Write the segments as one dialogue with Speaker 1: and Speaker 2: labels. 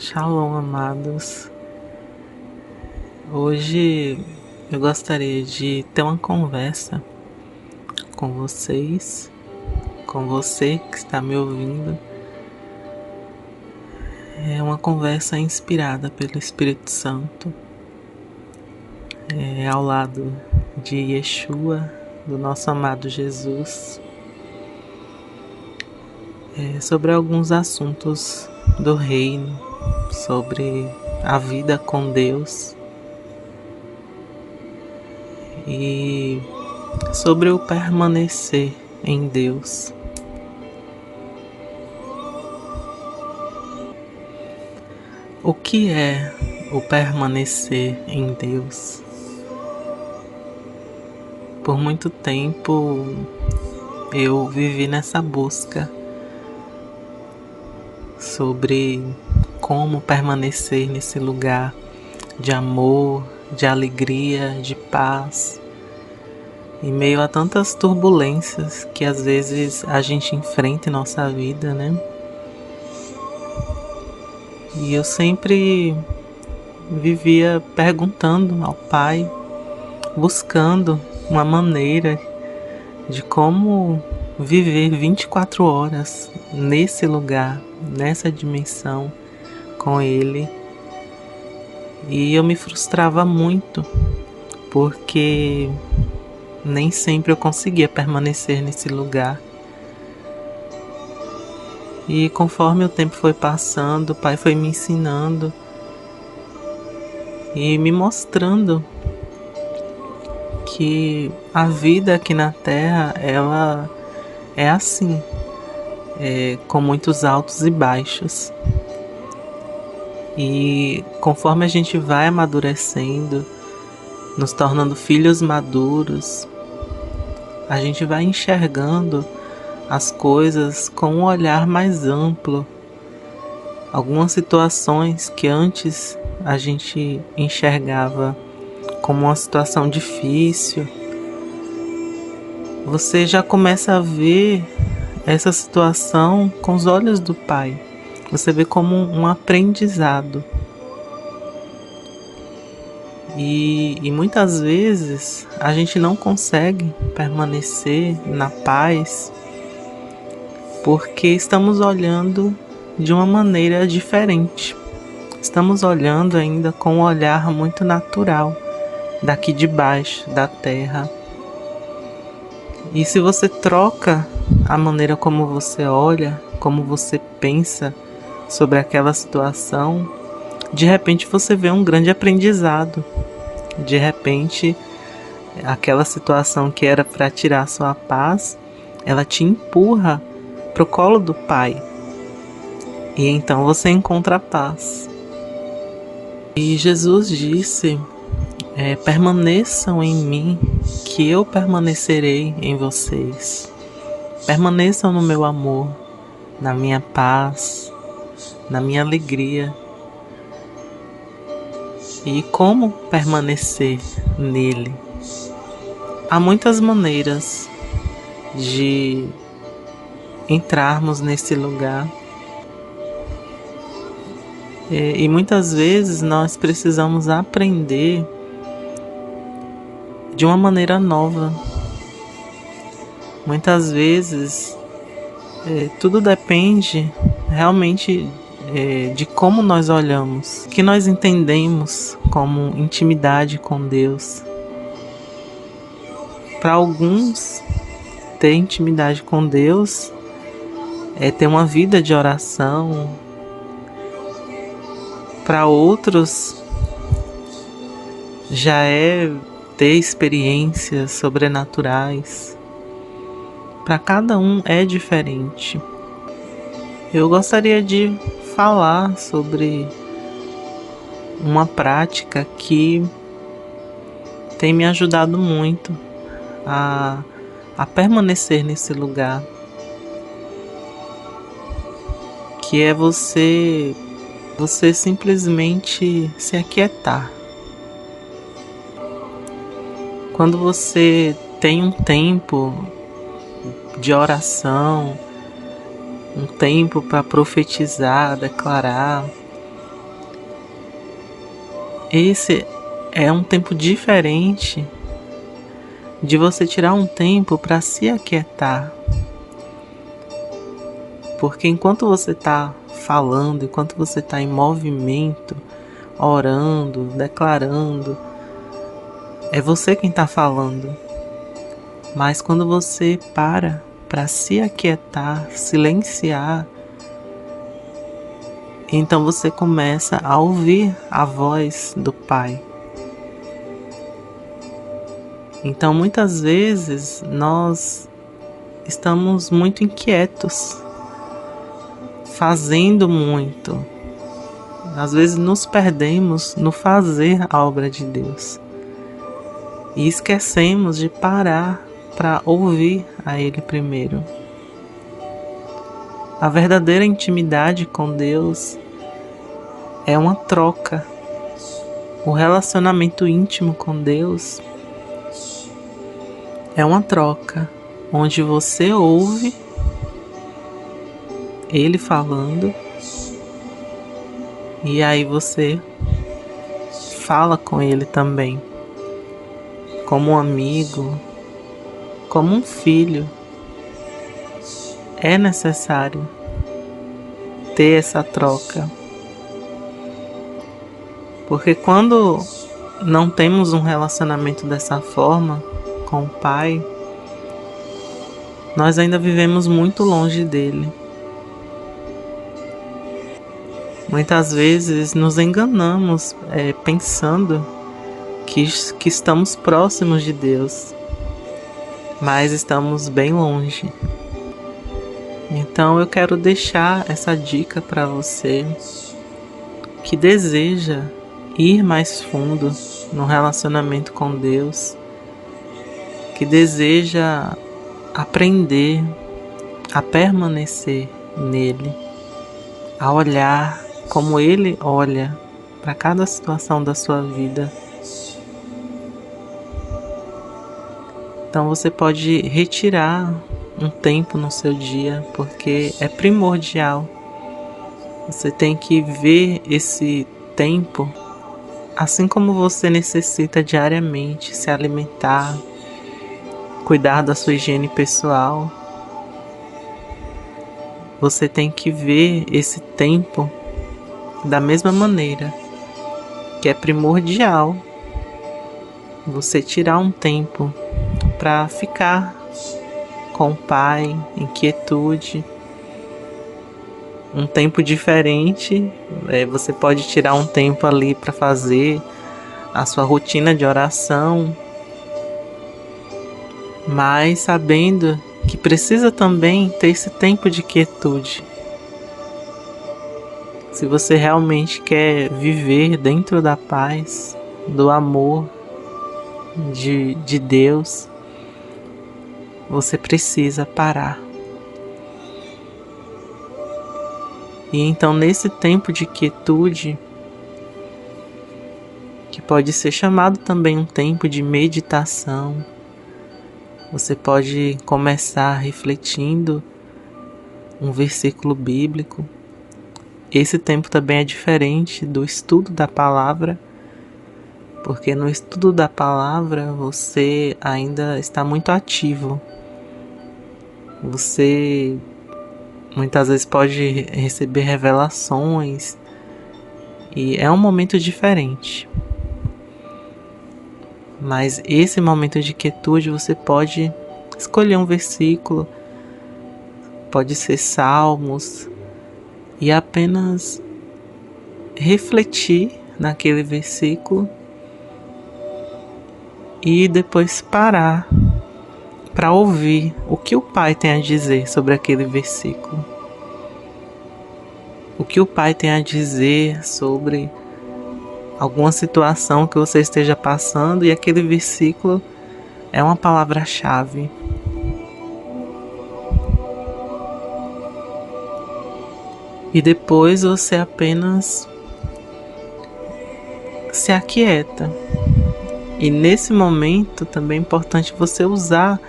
Speaker 1: Shalom, amados. Hoje eu gostaria de ter uma conversa com vocês, com você que está me ouvindo. É uma conversa inspirada pelo Espírito Santo, ao lado de Yeshua, do nosso amado Jesus, sobre alguns assuntos do reino, sobre a vida com Deus e sobre o permanecer em Deus. O que é o permanecer em Deus? Por muito tempo eu vivi nessa busca sobre como permanecer nesse lugar de amor, de alegria, de paz, em meio a tantas turbulências que às vezes a gente enfrenta em nossa vida, né? E eu sempre vivia perguntando ao Pai, buscando uma maneira de como viver 24 horas nesse lugar, nessa dimensão com Ele. E eu me frustrava muito, porque nem sempre eu conseguia permanecer nesse lugar. E conforme o tempo foi passando, o Pai foi me ensinando e me mostrando que a vida aqui na Terra, ela é assim, com muitos altos e baixos. E conforme a gente vai amadurecendo, nos tornando filhos maduros, a gente vai enxergando as coisas com um olhar mais amplo. Algumas situações que antes a gente enxergava como uma situação difícil, você já começa a ver essa situação com os olhos do Pai. Você vê como um aprendizado. E muitas vezes a gente não consegue permanecer na paz porque estamos olhando de uma maneira diferente. Estamos olhando ainda com um olhar muito natural, daqui de baixo, da terra. E se você troca a maneira como você olha, como você pensa sobre aquela situação, de repente você vê um grande aprendizado. De repente, aquela situação que era para tirar sua paz, ela te empurra para o colo do Pai. E então você encontra a paz. E Jesus disse: permaneçam em mim, que eu permanecerei em vocês. Permaneçam no meu amor, na minha paz, na minha alegria. E como permanecer nele? Há muitas maneiras de entrarmos nesse lugar. E muitas vezes nós precisamos aprender de uma maneira nova. Muitas vezes tudo depende realmente de como nós olhamos, o que nós entendemos como intimidade com Deus. Para alguns, ter intimidade com Deus é ter uma vida de oração. Para outros, já é ter experiências sobrenaturais. Para cada um é diferente. Eu gostaria de falar sobre uma prática que tem me ajudado muito a permanecer nesse lugar, que é você simplesmente se aquietar. Quando você tem um tempo de oração, um tempo para profetizar, declarar, esse é um tempo diferente de você tirar um tempo para se aquietar. Porque enquanto você está falando, enquanto você está em movimento, orando, declarando, é você quem está falando. Mas quando você para se aquietar, silenciar, então você começa a ouvir a voz do Pai. Então muitas vezes nós estamos muito inquietos, fazendo muito. Às vezes nos perdemos no fazer a obra de Deus e esquecemos de parar para ouvir a Ele primeiro. A verdadeira intimidade com Deus é uma troca. O relacionamento íntimo com Deus é uma troca, onde você ouve Ele falando e aí você fala com Ele também, como um amigo, como um filho. É necessário ter essa troca, porque quando não temos um relacionamento dessa forma com o Pai, nós ainda vivemos muito longe dele. Muitas vezes nos enganamos pensando que estamos próximos de Deus, mas estamos bem longe. Então eu quero deixar essa dica para você que deseja ir mais fundo no relacionamento com Deus, que deseja aprender a permanecer nele, a olhar como Ele olha para cada situação da sua vida. Então você pode retirar um tempo no seu dia, porque é primordial. Você tem que ver esse tempo assim como você necessita diariamente se alimentar, cuidar da sua higiene pessoal. Você tem que ver esse tempo da mesma maneira, que é primordial você tirar um tempo para ficar com o Pai, em quietude, um tempo diferente. Você pode tirar um tempo ali para fazer a sua rotina de oração, mas sabendo que precisa também ter esse tempo de quietude. Se você realmente quer viver dentro da paz, do amor de Deus, você precisa parar. E então nesse tempo de quietude, que pode ser chamado também um tempo de meditação, você pode começar refletindo um versículo bíblico. Esse tempo também é diferente do estudo da palavra, porque no estudo da palavra você ainda está muito ativo. Você muitas vezes pode receber revelações e é um momento diferente. Mas esse momento de quietude você pode escolher um versículo, pode ser Salmos, e apenas refletir naquele versículo e depois parar para ouvir o que o Pai tem a dizer sobre aquele versículo. O que o Pai tem a dizer sobre alguma situação que você esteja passando, e aquele versículo é uma palavra-chave. E depois você apenas se aquieta. E nesse momento também é importante você usar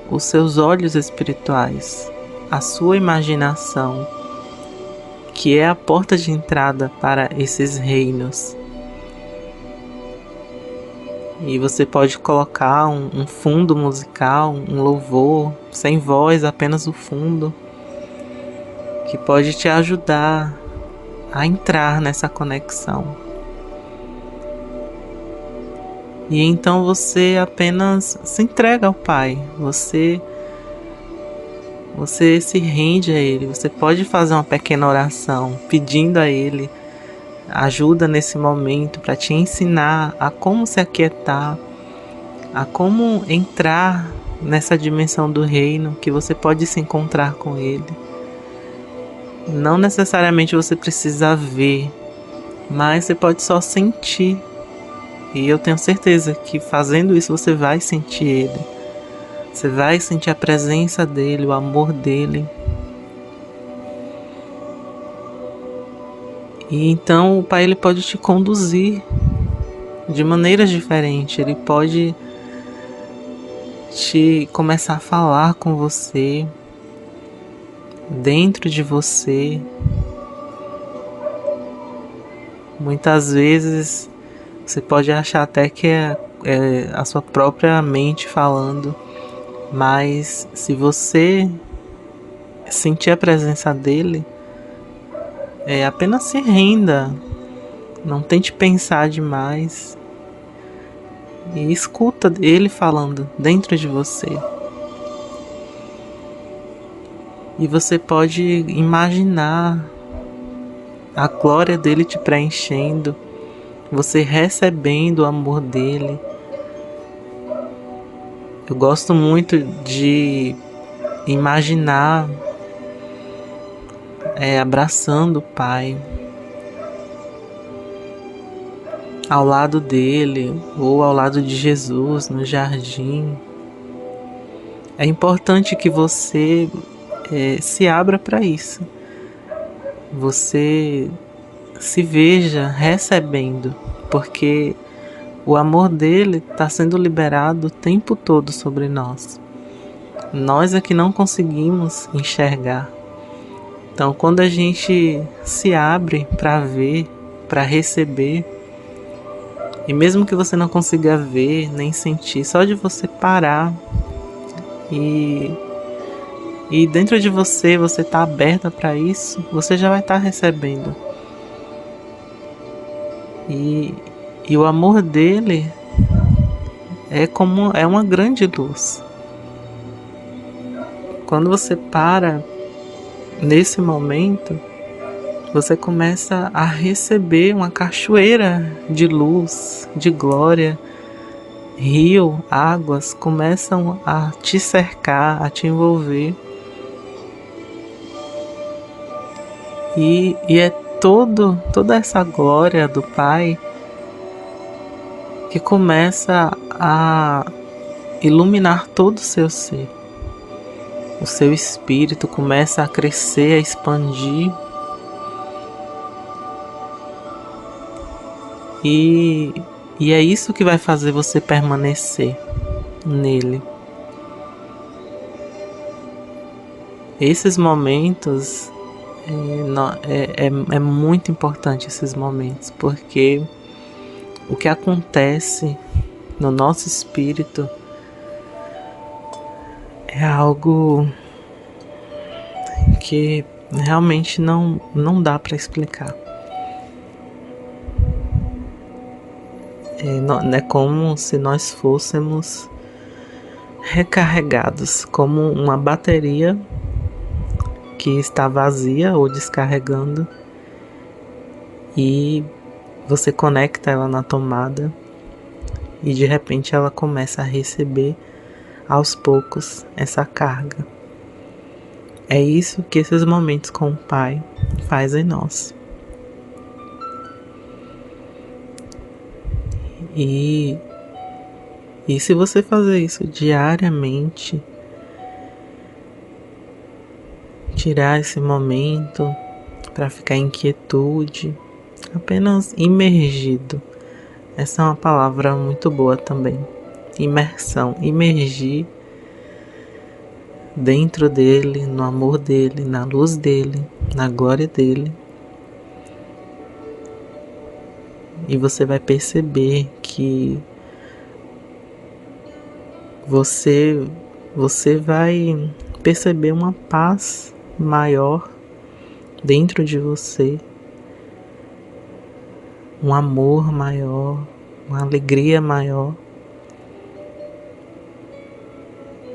Speaker 1: os seus olhos espirituais, a sua imaginação, que é a porta de entrada para esses reinos. E você pode colocar um fundo musical, um louvor, sem voz, apenas o fundo, que pode te ajudar a entrar nessa conexão. E então você apenas se entrega ao Pai, você se rende a Ele. Você pode fazer uma pequena oração pedindo a Ele ajuda nesse momento para te ensinar a como se aquietar, a como entrar nessa dimensão do reino que você pode se encontrar com Ele. Não necessariamente você precisa ver, mas você pode só sentir. E eu tenho certeza que fazendo isso você vai sentir Ele. Você vai sentir a presença dEle, o amor dEle. E então o Pai ele pode te conduzir de maneiras diferentes. Ele pode te começar a falar com você, dentro de você. Muitas vezes você pode achar até que é a sua própria mente falando, mas se você sentir a presença dele, apenas se renda, não tente pensar demais e escuta ele falando dentro de você. E você pode imaginar a glória dele te preenchendo, você recebendo o amor dele. Eu gosto muito de imaginar abraçando o Pai ao lado dele ou ao lado de Jesus no jardim. É importante que você se abra para isso. Você se veja recebendo, porque o amor dele está sendo liberado o tempo todo sobre nós. Nós é que não conseguimos enxergar. Então, quando a gente se abre para ver, para receber, e mesmo que você não consiga ver nem sentir, só de você parar e dentro de você está aberta para isso, você já vai estar recebendo. E o amor dele é uma grande luz. Quando você para nesse momento, você começa a receber uma cachoeira de luz, de glória. Rio, águas começam a te cercar, a te envolver. E é toda essa glória do Pai que começa a iluminar todo o seu ser. O seu espírito começa a crescer, a expandir. E é isso que vai fazer você permanecer nele. Esses momentos, é muito importante esses momentos, porque o que acontece no nosso espírito é algo que realmente não dá para explicar. É como se nós fôssemos recarregados, como uma bateria que está vazia ou descarregando, e você conecta ela na tomada e de repente ela começa a receber aos poucos essa carga. É isso que esses momentos com o Pai fazem em nós. E se você fazer isso diariamente, tirar esse momento para ficar em quietude, apenas imergido. Essa é uma palavra muito boa também. Imersão, imergir dentro dele, no amor dele, na luz dele, na glória dele. E você vai perceber que você vai perceber uma paz maior dentro de você, um amor maior, uma alegria maior.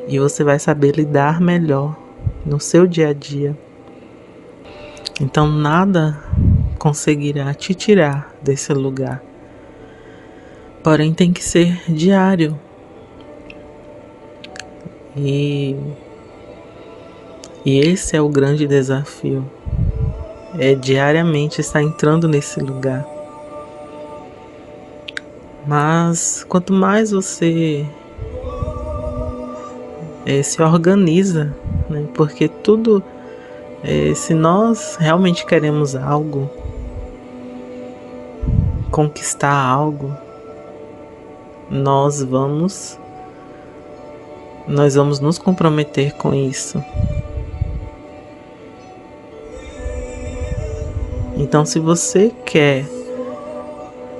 Speaker 1: E você vai saber lidar melhor no seu dia a dia. Então nada conseguirá te tirar desse lugar. Porém tem que ser diário. E esse é o grande desafio. É diariamente estar entrando nesse lugar. Mas quanto mais você se organiza, né? Porque tudo, se nós realmente queremos algo, conquistar algo, nós vamos nos comprometer com isso. Então, se você quer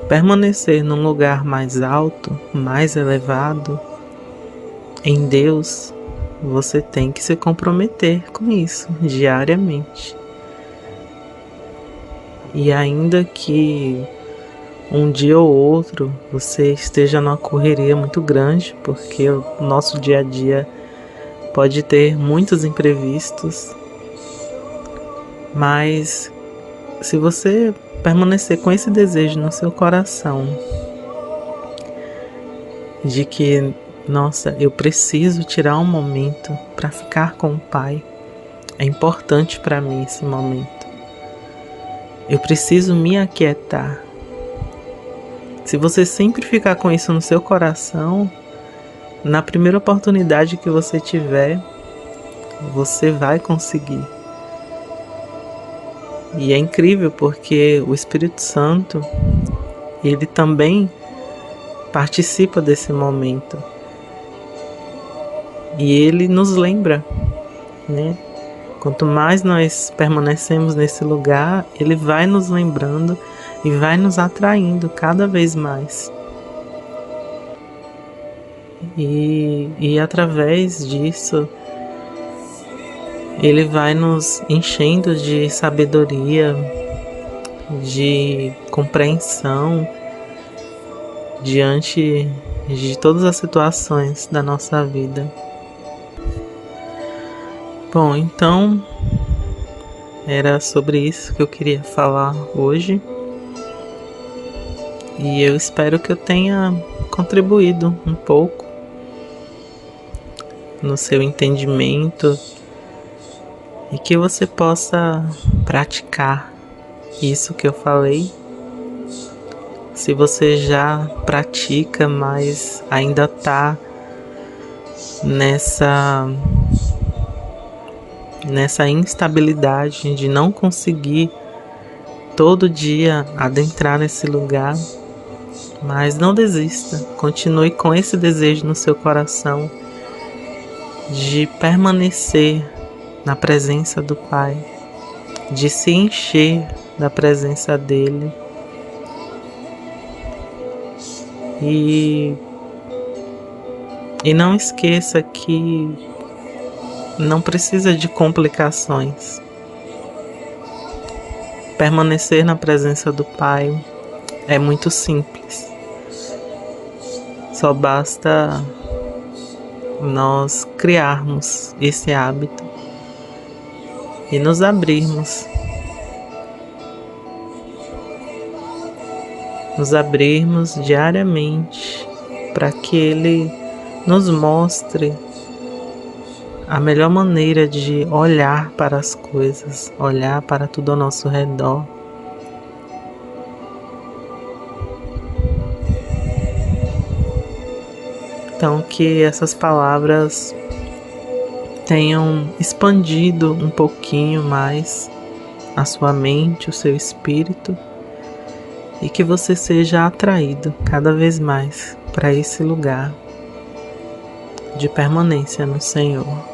Speaker 1: permanecer num lugar mais alto, mais elevado, em Deus, você tem que se comprometer com isso diariamente. E ainda que um dia ou outro você esteja numa correria muito grande, porque o nosso dia a dia pode ter muitos imprevistos, mas se você permanecer com esse desejo no seu coração de que, nossa, eu preciso tirar um momento para ficar com o Pai, é importante para mim esse momento, eu preciso me aquietar. Se você sempre ficar com isso no seu coração, na primeira oportunidade que você tiver, você vai conseguir. E é incrível porque o Espírito Santo, ele também participa desse momento. E ele nos lembra, né? Quanto mais nós permanecemos nesse lugar, ele vai nos lembrando e vai nos atraindo cada vez mais. E através disso, ele vai nos enchendo de sabedoria, de compreensão diante de todas as situações da nossa vida. Bom, então era sobre isso que eu queria falar hoje. E eu espero que eu tenha contribuído um pouco no seu entendimento e que você possa praticar isso que eu falei. Se você já pratica, mas ainda está nessa instabilidade de não conseguir todo dia adentrar nesse lugar, mas não desista, continue com esse desejo no seu coração de permanecer na presença do Pai, de se encher da presença dele e não esqueça que não precisa de complicações. Permanecer na presença do Pai é muito simples. Só basta nós criarmos esse hábito e nos abrirmos. Nos abrirmos diariamente para que Ele nos mostre a melhor maneira de olhar para as coisas, olhar para tudo ao nosso redor. Então, que essas palavras tenham expandido um pouquinho mais a sua mente, o seu espírito, e que você seja atraído cada vez mais para esse lugar de permanência no Senhor.